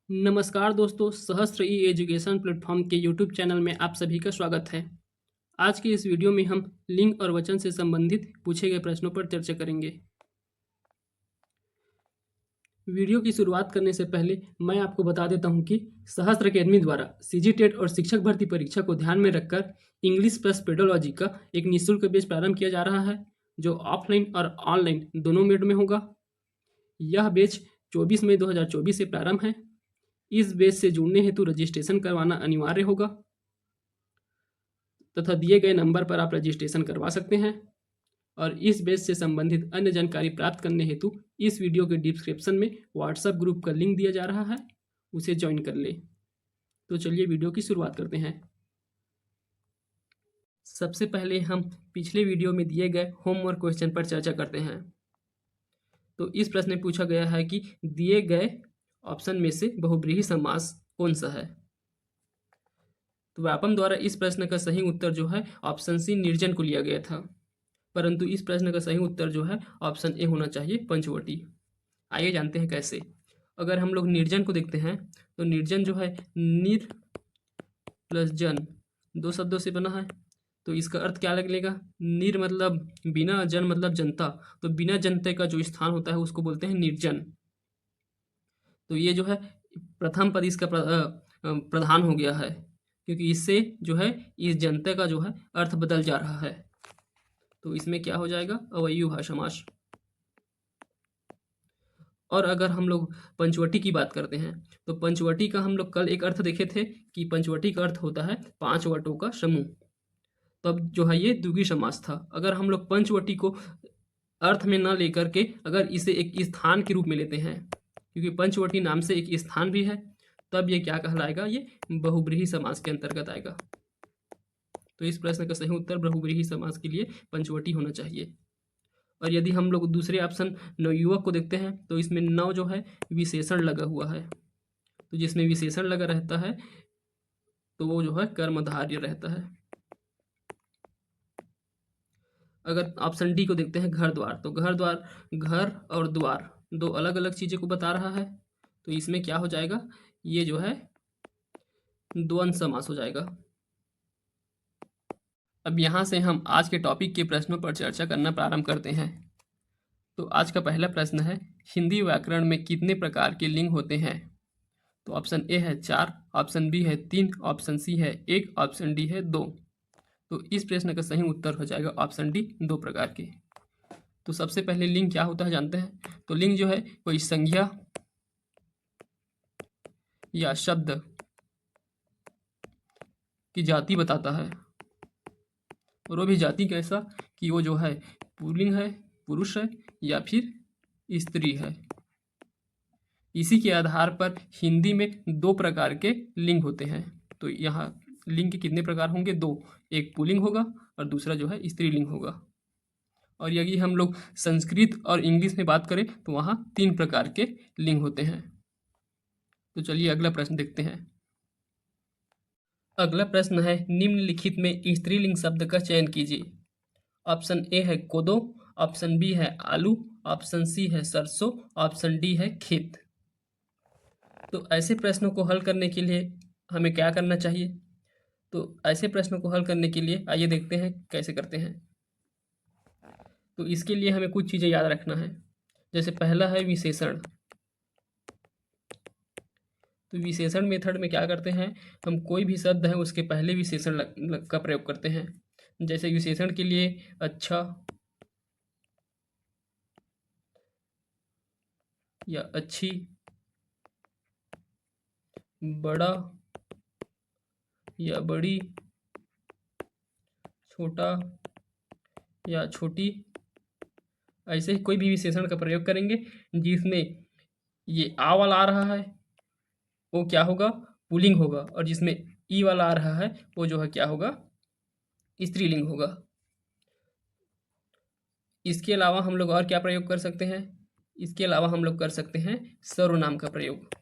नमस्कार दोस्तों, सहस्त्र ई एजुकेशन प्लेटफॉर्म के यूट्यूब चैनल में आप सभी का स्वागत है। आज की इस वीडियो में हम लिंग और वचन से संबंधित पूछे गए प्रश्नों पर चर्चा करेंगे। वीडियो की शुरुआत करने से पहले मैं आपको बता देता हूं कि सहस्त्र अकेदमी द्वारा सीजी टेट और शिक्षक भर्ती परीक्षा को ध्यान में रखकर इंग्लिश प्लस पेडोलॉजी का एक निःशुल्क बैच प्रारंभ किया जा रहा है, जो ऑफलाइन और ऑनलाइन दोनों मोड में होगा। यह बैच 24 मई 2024 से प्रारंभ है। इस बैच से जुड़ने हेतु रजिस्ट्रेशन करवाना अनिवार्य होगा तथा दिए गए नंबर पर आप रजिस्ट्रेशन करवा सकते हैं। और इस बैच से संबंधित अन्य जानकारी प्राप्त करने हेतु इस वीडियो के डिस्क्रिप्शन में व्हाट्सएप ग्रुप का लिंक दिया जा रहा है, उसे ज्वाइन कर ले। तो चलिए वीडियो की शुरुआत करते हैं। सबसे पहले हम पिछले वीडियो में दिए गए होमवर्क क्वेश्चन पर चर्चा करते हैं। तो इस प्रश्न में पूछा गया है कि दिए गए ऑप्शन में से बहुब्रीहि समास कौन सा है। तो व्यापम द्वारा इस प्रश्न का सही उत्तर जो है ऑप्शन सी निर्जन को लिया गया था, परंतु इस प्रश्न का सही उत्तर जो है ऑप्शन ए होना चाहिए पंचवटी। आइए जानते हैं कैसे। अगर हम लोग निर्जन को देखते हैं तो निर्जन जो है निर प्लस जन दो शब्दों से बना है। तो इसका अर्थ क्या लगेगा? निर मतलब बिना, जन मतलब जनता। तो बिना जनता का जो स्थान होता है उसको बोलते हैं निर्जन। तो ये जो है प्रथम पद इसका प्रधान हो गया है, क्योंकि इससे जो है इस जनता का जो है अर्थ बदल जा रहा है। तो इसमें क्या हो जाएगा? अवयवी समास। और अगर हम लोग पंचवटी की बात करते हैं तो पंचवटी का हम लोग कल एक अर्थ देखे थे कि पंचवटी का अर्थ होता है 5 वटों का समूह। तब जो है ये द्विगुणी समास था। अगर हम लोग पंचवटी को अर्थ में न लेकर के अगर इसे एक स्थान के रूप में लेते हैं, क्योंकि पंचवटी नाम से एक स्थान भी है, तब ये क्या कहलाएगा? ये बहुब्रीहि समास के अंतर्गत आएगा। तो इस प्रश्न का सही उत्तर बहुब्रीहि समास के लिए पंचवटी होना चाहिए। और यदि हम लोग दूसरे ऑप्शन नवयुवक को देखते हैं तो इसमें नव जो है विशेषण लगा हुआ है। तो जिसमें विशेषण लगा रहता है तो वो जो है कर्मधारय रहता है। अगर ऑप्शन डी को देखते हैं घर द्वार, तो घर द्वार, घर और द्वार दो अलग अलग चीज़ों को बता रहा है। तो इसमें क्या हो जाएगा? ये जो है द्वंद्व समास हो जाएगा। अब यहाँ से हम आज के टॉपिक के प्रश्नों पर चर्चा करना प्रारंभ करते हैं। तो आज का पहला प्रश्न है, हिंदी व्याकरण में कितने प्रकार के लिंग होते हैं? तो ऑप्शन ए है 4, ऑप्शन बी है 3, ऑप्शन सी है 1, ऑप्शन डी है 2। तो इस प्रश्न का सही उत्तर हो जाएगा ऑप्शन डी, 2 प्रकार के। तो सबसे पहले लिंग क्या होता है जानते हैं। तो लिंग जो है कोई संज्ञा या शब्द की जाति बताता है, और वो भी जाति कैसा कि वो जो है पुल्लिंग है, पुरुष है या फिर स्त्री है। इसी के आधार पर हिंदी में 2 प्रकार के लिंग होते हैं। तो यहाँ लिंग के कितने प्रकार होंगे? 2। एक पुल्लिंग होगा और दूसरा जो है स्त्रीलिंग होगा। और यदि हम लोग संस्कृत और इंग्लिश में बात करें तो वहाँ 3 प्रकार के लिंग होते हैं। तो चलिए अगला प्रश्न देखते हैं। अगला प्रश्न है, निम्नलिखित में स्त्रीलिंग शब्द का चयन कीजिए। ऑप्शन ए है कोदो, ऑप्शन बी है आलू, ऑप्शन सी है सरसों, ऑप्शन डी है खेत। तो ऐसे प्रश्नों को हल करने के लिए हमें क्या करना चाहिए? तो ऐसे प्रश्नों को हल करने के लिए आइए देखते हैं कैसे करते हैं। तो इसके लिए हमें कुछ चीज़ें याद रखना है। जैसे पहला है विशेषण। तो विशेषण मेथड में क्या करते हैं, हम कोई भी शब्द है उसके पहले विशेषण का प्रयोग करते हैं। जैसे विशेषण के लिए अच्छा या अच्छी, बड़ा या बड़ी, छोटा या छोटी, ऐसे ही कोई भी विशेषण का प्रयोग करेंगे जिसमें ये आ वाला आ रहा है वो क्या होगा? पुल्लिंग होगा, और जिसमें ई वाला आ रहा है वो जो है क्या होगा? स्त्रीलिंग होगा। इसके अलावा हम लोग और क्या प्रयोग कर सकते हैं? इसके अलावा हम लोग कर सकते हैं सर्वनाम का प्रयोग।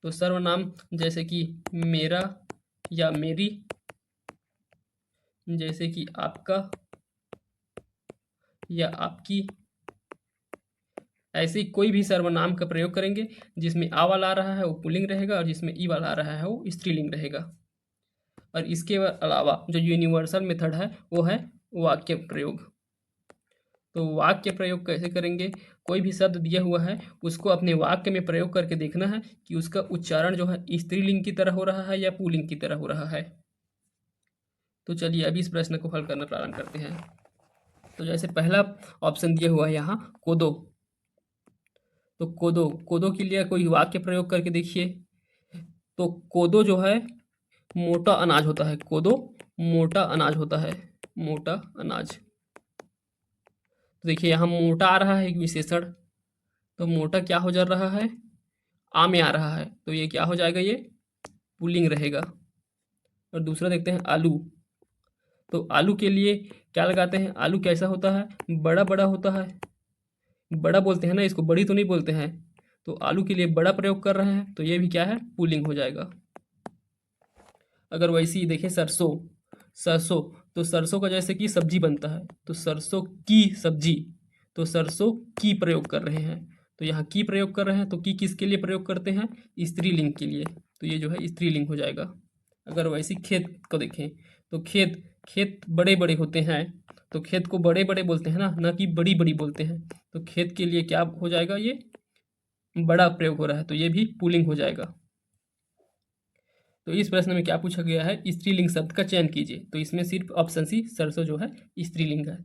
तो सर्वनाम जैसे कि मेरा या मेरी, जैसे कि आपका या आपकी, ऐसे ही कोई भी सर्वनाम का प्रयोग करेंगे जिसमें आ वाला आ रहा है वो पुल्लिंग रहेगा और जिसमें ई वाला आ रहा है वो स्त्रीलिंग रहेगा। और इसके अलावा जो यूनिवर्सल मेथड है वो है वाक्य प्रयोग। तो वाक्य प्रयोग कैसे करेंगे? कोई भी शब्द दिया हुआ है उसको अपने वाक्य में प्रयोग करके देखना है कि उसका उच्चारण जो है स्त्रीलिंग की तरह हो रहा है या पुल्लिंग की तरह हो रहा है। तो चलिए अभी इस प्रश्न को हल करना प्रारंभ करते हैं। तो जैसे पहला ऑप्शन दिया हुआ है यहाँ कोदो, तो कोदो कोदो के लिए कोई वाक्य प्रयोग करके देखिए। तो कोदो जो है मोटा अनाज होता है, कोदो मोटा अनाज होता है, मोटा अनाज। तो देखिए यहाँ मोटा आ रहा है एक विशेषण, तो मोटा क्या हो जा रहा है? आ में आ रहा है, तो ये क्या हो जाएगा? ये पुल्लिंग रहेगा। और दूसरा देखते हैं आलू, तो आलू के लिए क्या लगाते हैं? आलू कैसा होता है? बड़ा बड़ा होता है, बड़ा बोलते हैं ना इसको, बड़ी तो नहीं बोलते हैं। तो आलू के लिए बड़ा प्रयोग कर रहे हैं, तो ये भी क्या है? पुल्लिंग हो जाएगा। अगर वैसे ही देखें सरसों, सरसों, तो सरसों का जैसे कि सब्जी बनता है, तो सरसों की सब्जी, तो सरसों की प्रयोग कर रहे हैं, तो यहाँ की प्रयोग कर रहे हैं, तो की किसके लिए प्रयोग करते हैं? स्त्रीलिंग के लिए, तो ये जो है स्त्रीलिंग हो जाएगा। अगर वैसे खेत को देखें, तो खेत, खेत बड़े बड़े होते हैं, तो खेत को बड़े बड़े बोलते हैं ना कि बड़ी बड़ी बोलते हैं। तो खेत के लिए क्या हो जाएगा? ये बड़ा प्रयोग हो रहा है, तो ये भी पुल्लिंग हो जाएगा। तो इस प्रश्न में क्या पूछा गया है? स्त्रीलिंग शब्द का चयन कीजिए, तो इसमें सिर्फ ऑप्शन सी सरसों जो है स्त्रीलिंग है।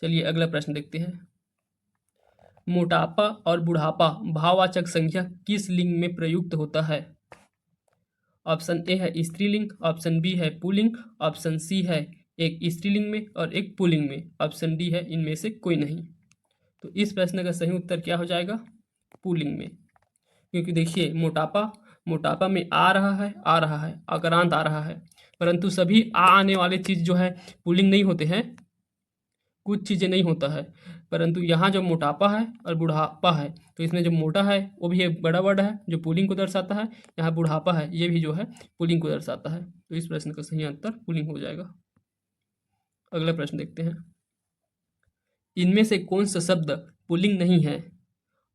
चलिए अगला प्रश्न देखते हैं। मोटापा और बुढ़ापा भाववाचक संज्ञा किस लिंग में प्रयुक्त होता है? ऑप्शन ए है स्त्रीलिंग, ऑप्शन बी है पुल्लिंग, ऑप्शन सी है एक स्त्रीलिंग में और एक पुल्लिंग में, ऑप्शन डी है इनमें से कोई नहीं। तो इस प्रश्न का सही उत्तर क्या हो जाएगा? पुल्लिंग में। क्योंकि देखिए मोटापा, मोटापा में आ रहा है आक्रांत आ रहा है, परंतु सभी आने वाले चीज़ जो है पुल्लिंग नहीं होते हैं, कुछ चीज़ें नहीं होता है। परंतु यहाँ जो मोटापा है और बुढ़ापा है, तो इसमें जो मोटा है वो भी एक बड़ा वर्ड है जो पुल्लिंग को दर्शाता है, यहाँ बुढ़ापा है ये भी जो है पुल्लिंग को दर्शाता है। तो इस प्रश्न का सही उत्तर पुल्लिंग हो जाएगा। अगला प्रश्न देखते हैं। इनमें से कौन सा शब्द पुल्लिंग नहीं है?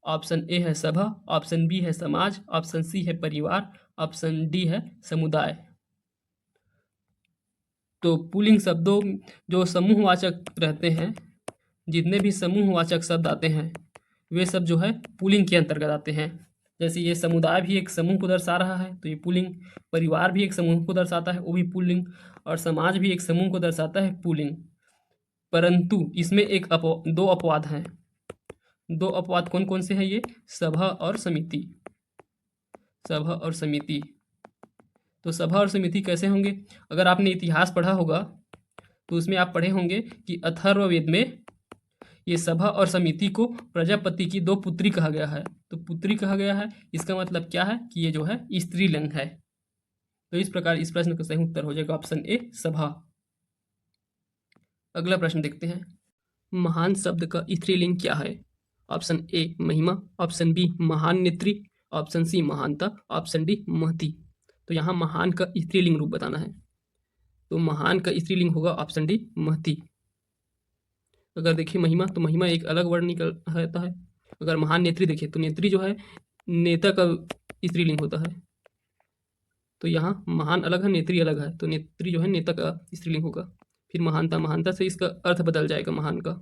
ऑप्शन ए है सभा, ऑप्शन बी है समाज, ऑप्शन सी है परिवार, ऑप्शन डी है समुदाय। तो पुल्लिंग शब्दों जो समूहवाचक रहते हैं, जितने भी समूहवाचक शब्द आते हैं वे सब जो है पुल्लिंग के अंतर्गत आते हैं। जैसे ये समुदाय भी एक समूह को दर्शा रहा है तो ये पुल्लिंग, परिवार भी एक समूह को दर्शाता है वो भी पुल्लिंग, और समाज भी एक समूह को दर्शाता है पुल्लिंग। परंतु इसमें दो अपवाद हैं। दो अपवाद कौन कौन से हैं? ये सभा और समिति, सभा और समिति। तो सभा और समिति कैसे होंगे? अगर आपने इतिहास पढ़ा होगा तो उसमें आप पढ़े होंगे कि अथर्ववेद में ये सभा और समिति को प्रजापति की दो पुत्री कहा गया है। तो पुत्री कहा गया है, इसका मतलब क्या है कि ये जो है स्त्रीलिंग है। तो इस प्रकार इस प्रश्न का सही उत्तर हो जाएगा ऑप्शन ए सभा। अगला प्रश्न देखते हैं। महान शब्द का स्त्रीलिंग क्या है? ऑप्शन ए महिमा, ऑप्शन बी महान नेत्री, ऑप्शन सी महानता, ऑप्शन डी महती। तो यहाँ महान का स्त्रीलिंग रूप बताना है, तो महान का स्त्रीलिंग होगा ऑप्शन डी महती। अगर देखिए महिमा, तो महिमा एक अलग वर्ड निकल रहता है। अगर महान नेत्री देखिए तो नेत्री जो है नेता का स्त्रीलिंग होता है। तो यहाँ महान अलग है नेत्री अलग है, तो नेत्री जो है नेता का स्त्रीलिंग होगा। फिर महानता, महानता से इसका अर्थ बदल जाएगा महान का,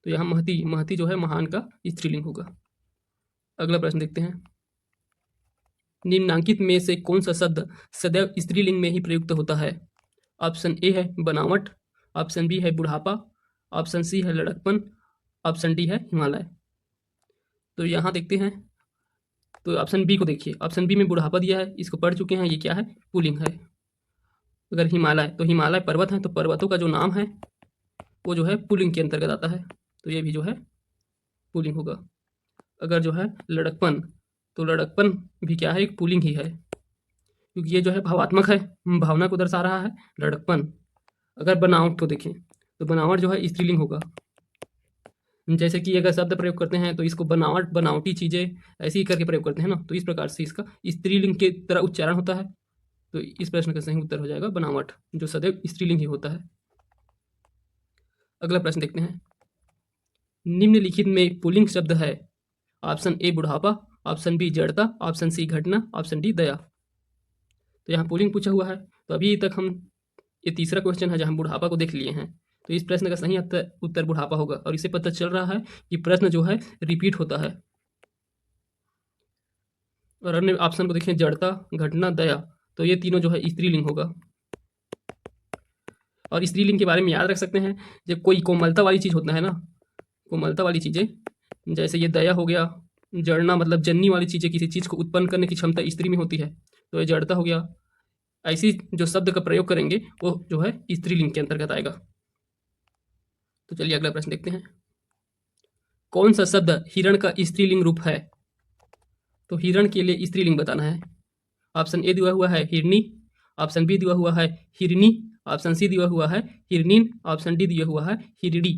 तो यहाँ महती, महती जो है महान का स्त्रीलिंग होगा। अगला प्रश्न देखते हैं। निम्नांकित में से कौन सा शब्द सदैव स्त्रीलिंग में ही प्रयुक्त होता है? ऑप्शन ए है बनावट, ऑप्शन बी है बुढ़ापा, ऑप्शन सी है लड़कपन, ऑप्शन डी है हिमालय। तो यहाँ देखते हैं, तो ऑप्शन बी को देखिए, ऑप्शन बी में बुढ़ापा दिया है, इसको पढ़ चुके हैं, ये क्या है? पुल्लिंग है। अगर हिमालय, तो हिमालय पर्वत है, तो पर्वतों का जो नाम है वो जो है पुल्लिंग के अंतर्गत आता है, तो ये भी जो है पुल्लिंग होगा। अगर जो है लड़कपन, तो लड़कपन भी क्या है? एक पुल्लिंग ही है, क्योंकि ये जो है भावात्मक है, भावना को दर्शा रहा है लड़कपन। अगर बनावट को देखें तो बनावट जो है स्त्रीलिंग होगा। जैसे कि अगर शब्द प्रयोग करते हैं तो इसको बनावट, बनावटी चीज़ें ऐसे ही करके प्रयोग करते हैं ना, तो इस प्रकार से इसका स्त्रीलिंग के तरह उच्चारण होता है। तो इस प्रश्न का सही उत्तर हो जाएगा बनावट, जो सदैव स्त्रीलिंग ही होता है। अगला प्रश्न देखते हैं। निम्नलिखित में पुल्लिंग शब्द है। ऑप्शन ए बुढ़ापा, ऑप्शन बी जड़ता, ऑप्शन सी घटना, ऑप्शन डी दया। तो यहाँ पुल्लिंग पूछा हुआ है। तो अभी तक हम ये तीसरा क्वेश्चन है जहाँ हम बुढ़ापा को देख लिए हैं। तो इस प्रश्न का सही उत्तर बुढ़ापा होगा और इससे पता चल रहा है कि प्रश्न जो है रिपीट होता है। और अन्य ऑप्शन को देखें, जड़ता, घटना, दया, तो ये तीनों जो है स्त्रीलिंग होगा। और स्त्रीलिंग के बारे में याद रख सकते हैं, जब कोई कोमलता वाली चीज़ होता है ना, कोमलता वाली चीज़ें, जैसे ये दया हो गया, जड़ना मतलब जननी वाली चीज़ें, किसी चीज़ को उत्पन्न करने की क्षमता स्त्री में होती है, तो ये जड़ता हो गया। ऐसी जो शब्द का प्रयोग करेंगे वो जो है स्त्रीलिंग के अंतर्गत आएगा। तो चलिए अगला प्रश्न देखते हैं। कौन सा शब्द हिरण का स्त्रीलिंग रूप है? तो हिरण के लिए स्त्रीलिंग बताना है। ऑप्शन ए दिया हुआ है हिरनी, ऑप्शन बी दिया हुआ है हिरनी, ऑप्शन सी दिया हुआ है हिरनीन, ऑप्शन डी दिया हुआ है हिरडी।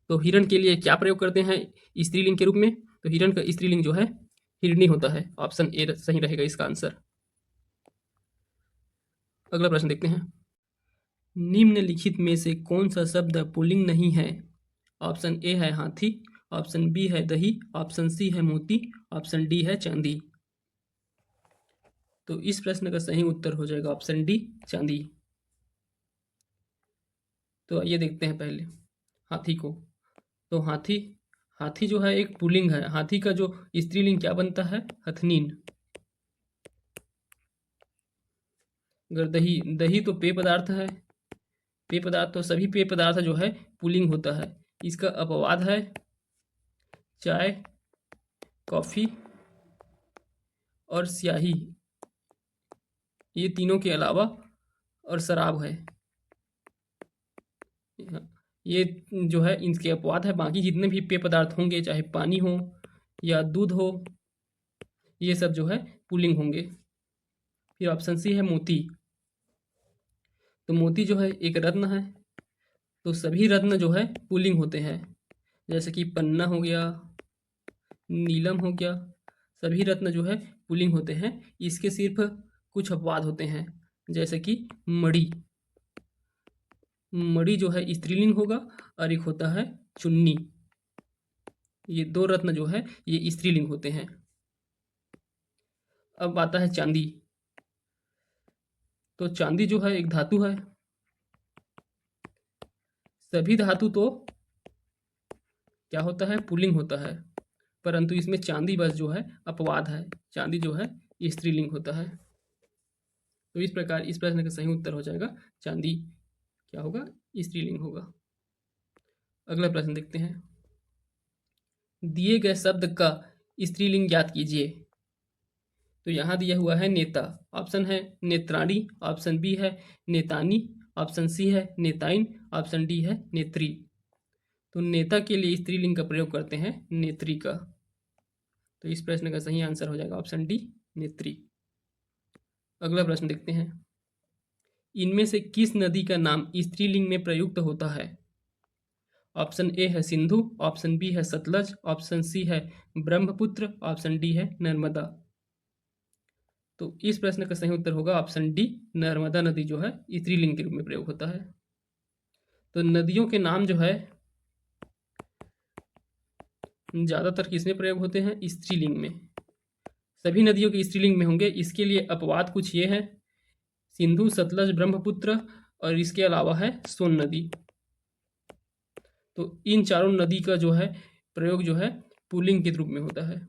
तो हिरण के लिए क्या प्रयोग करते हैं स्त्रीलिंग के रूप में? तो हिरण का स्त्रीलिंग जो है हिरनी होता है। ऑप्शन ए सही रहेगा इसका आंसर। अगला प्रश्न देखते हैं। निम्नलिखित में से कौन सा शब्द पुल्लिंग नहीं है? ऑप्शन ए है हाथी, ऑप्शन बी है दही, ऑप्शन सी है मोती, ऑप्शन डी है चांदी। तो इस प्रश्न का सही उत्तर हो जाएगा ऑप्शन डी, चांदी। तो आइए देखते हैं पहले हाथी को। तो हाथी, हाथी जो है एक पुल्लिंग है। हाथी का जो स्त्रीलिंग क्या बनता है? हथनीन। अगर दही, दही तो पेय पदार्थ है, पेय पदार्थ तो सभी पेय पदार्थ जो है पुल्लिंग होता है। इसका अपवाद है चाय, कॉफी और स्याही, ये तीनों के अलावा, और शराब है, ये जो है इनके अपवाद है। बाकी जितने भी पेय पदार्थ होंगे, चाहे पानी हो या दूध हो, ये सब जो है पुल्लिंग होंगे। फिर ऑप्शन सी है मोती। तो मोती जो है एक रत्न है, तो सभी रत्न जो है पुल्लिंग होते हैं। जैसे कि पन्ना हो गया, नीलम हो गया, सभी रत्न जो है पुल्लिंग होते हैं। इसके सिर्फ कुछ अपवाद होते हैं, जैसे कि मणि। मणि जो है स्त्रीलिंग होगा, और एक होता है चुन्नी। ये दो रत्न जो है ये स्त्रीलिंग होते हैं। अब आता है चांदी। तो चांदी जो है एक धातु है। सभी धातु तो क्या होता है? पुल्लिंग होता है, परंतु इसमें चांदी बस जो है अपवाद है। चांदी जो है स्त्रीलिंग होता है। तो इस प्रकार इस प्रश्न का सही उत्तर हो जाएगा चांदी क्या होगा? स्त्रीलिंग होगा। अगला प्रश्न देखते हैं। दिए गए शब्द का स्त्रीलिंग ज्ञात कीजिए। तो यहाँ दिया हुआ है नेता। ऑप्शन है नेत्राणी, ऑप्शन बी है नेतानी, ऑप्शन सी है नेताइन, ऑप्शन डी है नेत्री। तो नेता के लिए स्त्रीलिंग का प्रयोग करते हैं नेत्री का। तो इस प्रश्न का सही आंसर हो जाएगा ऑप्शन डी, नेत्री। अगला प्रश्न देखते हैं। इनमें से किस नदी का नाम स्त्रीलिंग में प्रयुक्त होता है? ऑप्शन ए है सिंधु, ऑप्शन बी है सतलज, ऑप्शन सी है ब्रह्मपुत्र, ऑप्शन डी है नर्मदा। तो इस प्रश्न का सही उत्तर होगा ऑप्शन डी, नर्मदा नदी जो है स्त्रीलिंग के रूप में प्रयोग होता है। तो नदियों के नाम जो है ज़्यादातर किसमें प्रयोग होते हैं? स्त्रीलिंग में। सभी नदियों के स्त्रीलिंग में होंगे। इसके लिए अपवाद कुछ ये है, सिंधु, सतलज, ब्रह्मपुत्र, और इसके अलावा है सोन नदी। तो इन चारों नदी का जो है प्रयोग जो है पुल्लिंग के रूप में होता है।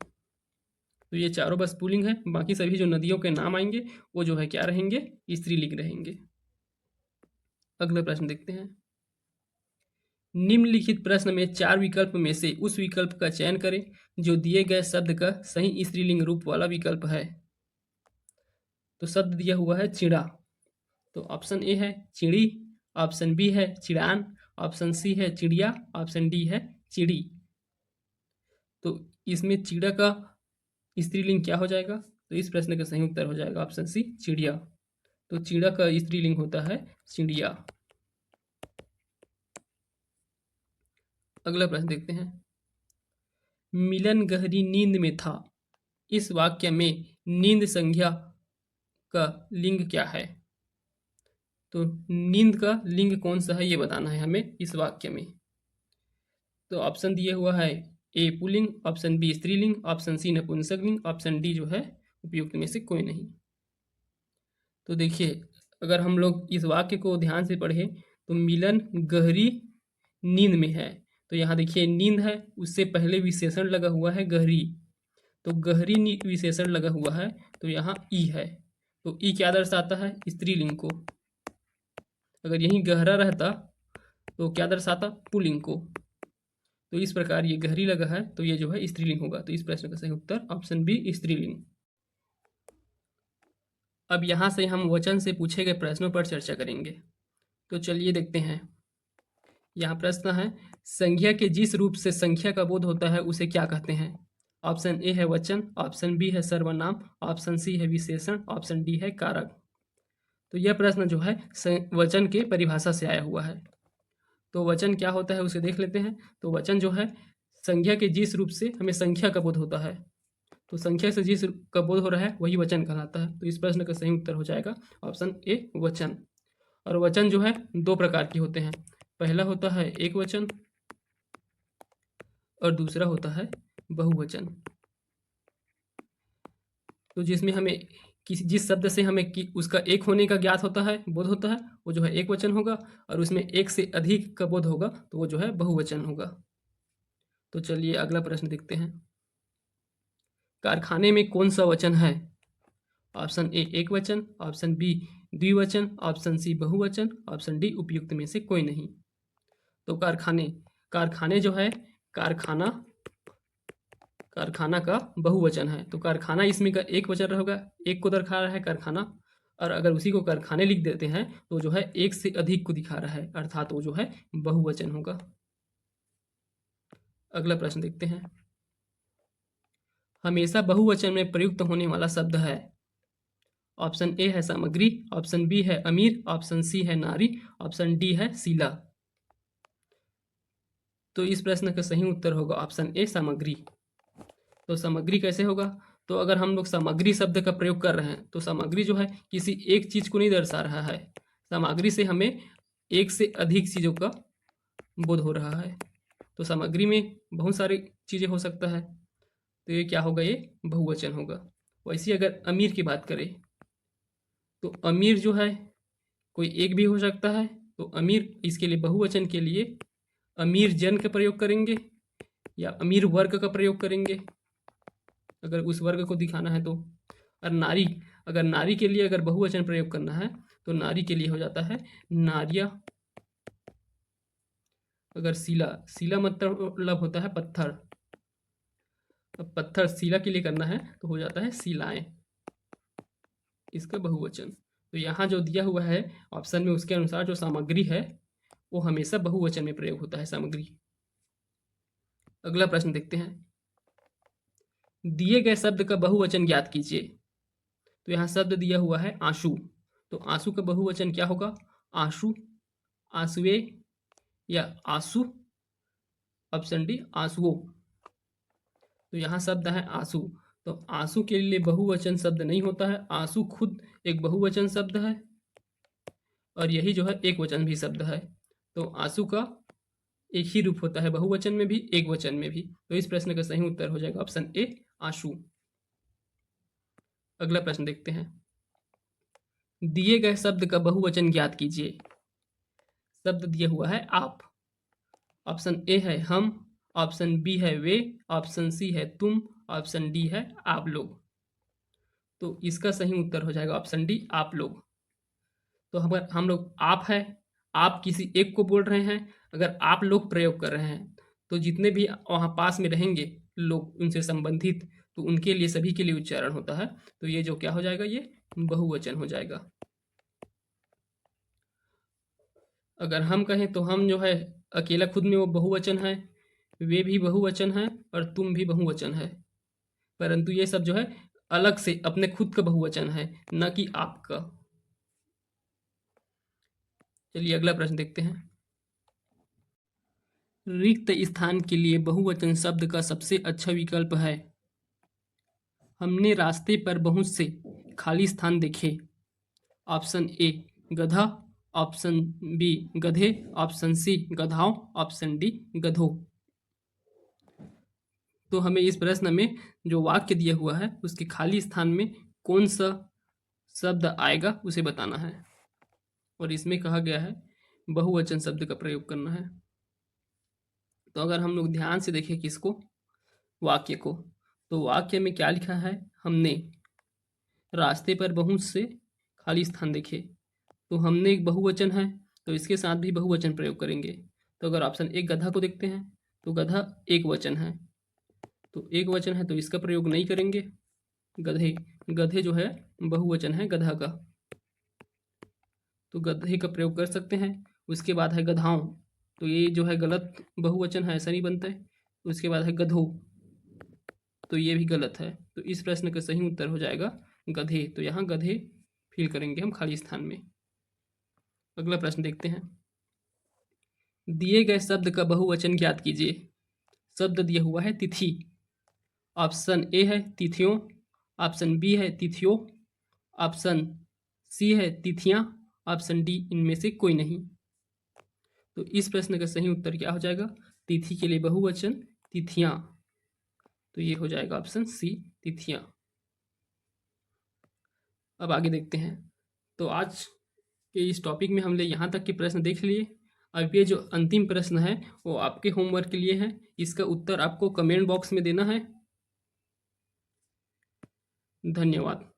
तो ये चारों बस पुल्लिंग है, बाकी सभी जो नदियों के नाम आएंगे वो जो है क्या रहेंगे? स्त्रीलिंग रहेंगे। अगला प्रश्न देखते हैं। निम्नलिखित प्रश्न में 4 विकल्प में से उस विकल्प का चयन करें जो दिए गए शब्द का सही स्त्रीलिंग रूप वाला विकल्प है। तो शब्द दिया हुआ है चिड़ा। तो ऑप्शन ए है चिड़ी, ऑप्शन बी है चिड़ान, ऑप्शन सी है चिड़िया, ऑप्शन डी है चिड़ी। तो इसमें चिड़ा का स्त्रीलिंग क्या हो जाएगा? तो इस प्रश्न का सही उत्तर हो जाएगा ऑप्शन सी, चिड़िया। तो चिड़ा का स्त्रीलिंग होता है चिड़िया। अगला प्रश्न देखते हैं। मिलन गहरी नींद में था, इस वाक्य में नींद संज्ञा का लिंग क्या है? तो नींद का लिंग कौन सा है ये बताना है हमें इस वाक्य में। तो ऑप्शन दिए हुआ है ए पुल्लिंग, ऑप्शन बी स्त्रीलिंग, ऑप्शन सी नपुंसकलिंग, ऑप्शन डी जो है उपयुक्त में से कोई नहीं। तो देखिए, अगर हम लोग इस वाक्य को ध्यान से पढ़े तो मिलन गहरी नींद में है। तो यहाँ देखिए नींद है, उससे पहले विशेषण लगा हुआ है गहरी, तो गहरी नींद विशेषण लगा हुआ है, तो यहाँ ई है। तो ई क्या दर्शाता है? स्त्रीलिंग को। अगर यहीं गहरा रहता तो क्या दर्शाता? पुल्लिंग को। तो इस प्रकार ये गहरी लगा है, तो ये जो है स्त्रीलिंग होगा। तो इस प्रश्न का सही उत्तर ऑप्शन बी स्त्रीलिंग। अब यहाँ से हम वचन से पूछे गए प्रश्नों पर चर्चा करेंगे। तो चलिए देखते हैं। यहाँ प्रश्न है, संज्ञा के जिस रूप से संख्या का बोध होता है उसे क्या कहते हैं? ऑप्शन ए है वचन, ऑप्शन बी है सर्वनाम, ऑप्शन सी है विशेषण, ऑप्शन डी है कारक। तो यह प्रश्न जो है वचन के परिभाषा से आया हुआ है। तो वचन क्या होता है उसे देख लेते हैं। तो वचन जो है संज्ञा के जिस रूप से हमें संख्या का बोध होता है, तो संख्या से जिस का बोध हो रहा है वही वचन कहलाता है। तो इस प्रश्न का सही उत्तर हो जाएगा ऑप्शन ए वचन। और वचन जो है दो प्रकार के होते हैं। पहला होता है एक वचन और दूसरा होता है बहुवचन। तो जिसमें हमें किसी जिस शब्द से हमें उसका एक होने का ज्ञात होता है, बोध होता है, वो जो है एक वचन होगा, और उसमें एक से अधिक का बोध होगा तो वो जो है बहुवचन होगा। तो चलिए अगला प्रश्न देखते हैं। कारखाने में कौन सा वचन है? ऑप्शन ए एक वचन, ऑप्शन बी द्विवचन, ऑप्शन सी बहुवचन, ऑप्शन डी उपयुक्त में से कोई नहीं। तो कारखाने जो है कारखाना का बहुवचन है, तो कारखाना इसमें का एक वचन रहेगा, एक को दर्शा रहा है कारखाना, और अगर उसी को कारखाने लिख देते हैं तो जो है एक से अधिक को दिखा रहा है, अर्थात वो जो है बहुवचन होगा। अगला प्रश्न देखते हैं। हमेशा बहुवचन में प्रयुक्त होने वाला शब्द है। ऑप्शन ए है सामग्री, ऑप्शन बी है अमीर, ऑप्शन सी है नारी, ऑप्शन डी है शीला। तो इस प्रश्न का सही उत्तर होगा ऑप्शन ए सामग्री। तो सामग्री कैसे होगा? तो अगर हम लोग सामग्री शब्द का प्रयोग कर रहे हैं तो सामग्री जो है किसी एक चीज को नहीं दर्शा रहा है, सामग्री से हमें एक से अधिक चीजों का बोध हो रहा है। तो सामग्री में बहुत सारी चीजें हो सकता है, तो ये क्या होगा? ये बहुवचन होगा। वैसे अगर अमीर की बात करें तो अमीर जो है कोई एक भी हो सकता है, तो अमीर इसके लिए बहुवचन के लिए अमीर जन का प्रयोग करेंगे या अमीर वर्ग का प्रयोग करेंगे, अगर उस वर्ग को दिखाना है तो। और नारी, अगर नारी के लिए अगर बहुवचन प्रयोग करना है तो नारी के लिए हो जाता है नारिया। अगर शीला मतलब होता है पत्थर, अब पत्थर शीला के लिए करना है तो हो जाता है शीलाएं, इसका बहुवचन। तो यहाँ जो दिया हुआ है ऑप्शन में उसके अनुसार जो सामग्री है वो हमेशा बहुवचन में प्रयोग होता है, सामग्री। अगला प्रश्न देखते हैं। दिए गए शब्द का बहुवचन ज्ञात कीजिए। तो यहाँ शब्द दिया हुआ है आंसू, तो आंसू का बहुवचन क्या होगा? आंसू, आंसुए या आंसू, ऑप्शन डी आंसुओं। तो यहाँ शब्द है आंसू, तो आंसू के लिए बहुवचन शब्द नहीं होता है, आंसू खुद एक बहुवचन शब्द है और यही जो है एक वचन भी शब्द है। तो आंसू का एक ही रूप होता है, बहुवचन में भी एक वचन में भी। तो इस प्रश्न का सही उत्तर हो जाएगा ऑप्शन ए आंसू। अगला प्रश्न देखते हैं। दिए गए शब्द का बहुवचन ज्ञात कीजिए। शब्द दिया हुआ है आप, ऑप्शन ए है हम, ऑप्शन बी है वे, ऑप्शन सी है तुम, ऑप्शन डी है आप लोग। तो इसका सही उत्तर हो जाएगा ऑप्शन डी आप लोग। तो हम लोग आप है, आप किसी एक को बोल रहे हैं, अगर आप लोग प्रयोग कर रहे हैं तो जितने भी वहाँ पास में रहेंगे लोग उनसे संबंधित, तो उनके लिए सभी के लिए उच्चारण होता है। तो ये जो क्या हो जाएगा? ये बहुवचन हो जाएगा। अगर हम कहें तो हम जो है अकेला खुद में वो बहुवचन है, वे भी बहुवचन है और तुम भी बहुवचन है, परंतु ये सब जो है अलग से अपने खुद का बहुवचन है, न कि आपका। चलिए अगला प्रश्न देखते हैं। रिक्त स्थान के लिए बहुवचन शब्द का सबसे अच्छा विकल्प है। हमने रास्ते पर बहुत से खाली स्थान देखे। ऑप्शन ए गधा, ऑप्शन बी गधे, ऑप्शन सी गधाओं, ऑप्शन डी गधों। तो हमें इस प्रश्न में जो वाक्य दिया हुआ है उसके खाली स्थान में कौन सा शब्द आएगा उसे बताना है। और इसमें कहा गया है बहुवचन शब्द का प्रयोग करना है। तो अगर हम लोग ध्यान से देखें किसको, वाक्य को, तो वाक्य में क्या लिखा है, हमने रास्ते पर बहुत से खाली स्थान देखे। तो हमने एक बहुवचन है तो इसके साथ भी बहुवचन प्रयोग करेंगे। तो अगर ऑप्शन एक गधा को देखते हैं तो गधा एक वचन है, तो एक वचन है तो इसका प्रयोग नहीं करेंगे। गधे, गधे जो है बहुवचन है गधा का, तो गधे का प्रयोग कर सकते हैं। उसके बाद है गधाओं, तो ये जो है गलत बहुवचन है, ऐसा नहीं बनता है। उसके बाद है गधों, तो ये भी गलत है। तो इस प्रश्न का सही उत्तर हो जाएगा गधे। तो यहाँ गधे फिल करेंगे हम खाली स्थान में। अगला प्रश्न देखते हैं। दिए गए शब्द का बहुवचन ज्ञात कीजिए। शब्द दिया हुआ है तिथि। ऑप्शन ए है तिथियों, ऑप्शन बी है तिथियों, ऑप्शन सी है तिथियां, ऑप्शन डी इनमें से कोई नहीं। तो इस प्रश्न का सही उत्तर क्या हो जाएगा, तिथि के लिए बहुवचन तिथियां, तो ये हो जाएगा ऑप्शन सी तिथियां। अब आगे देखते हैं। तो आज के इस टॉपिक में हमने यहाँ तक के प्रश्न देख लिए। अब ये जो अंतिम प्रश्न है वो आपके होमवर्क के लिए है। इसका उत्तर आपको कमेंट बॉक्स में देना है। धन्यवाद।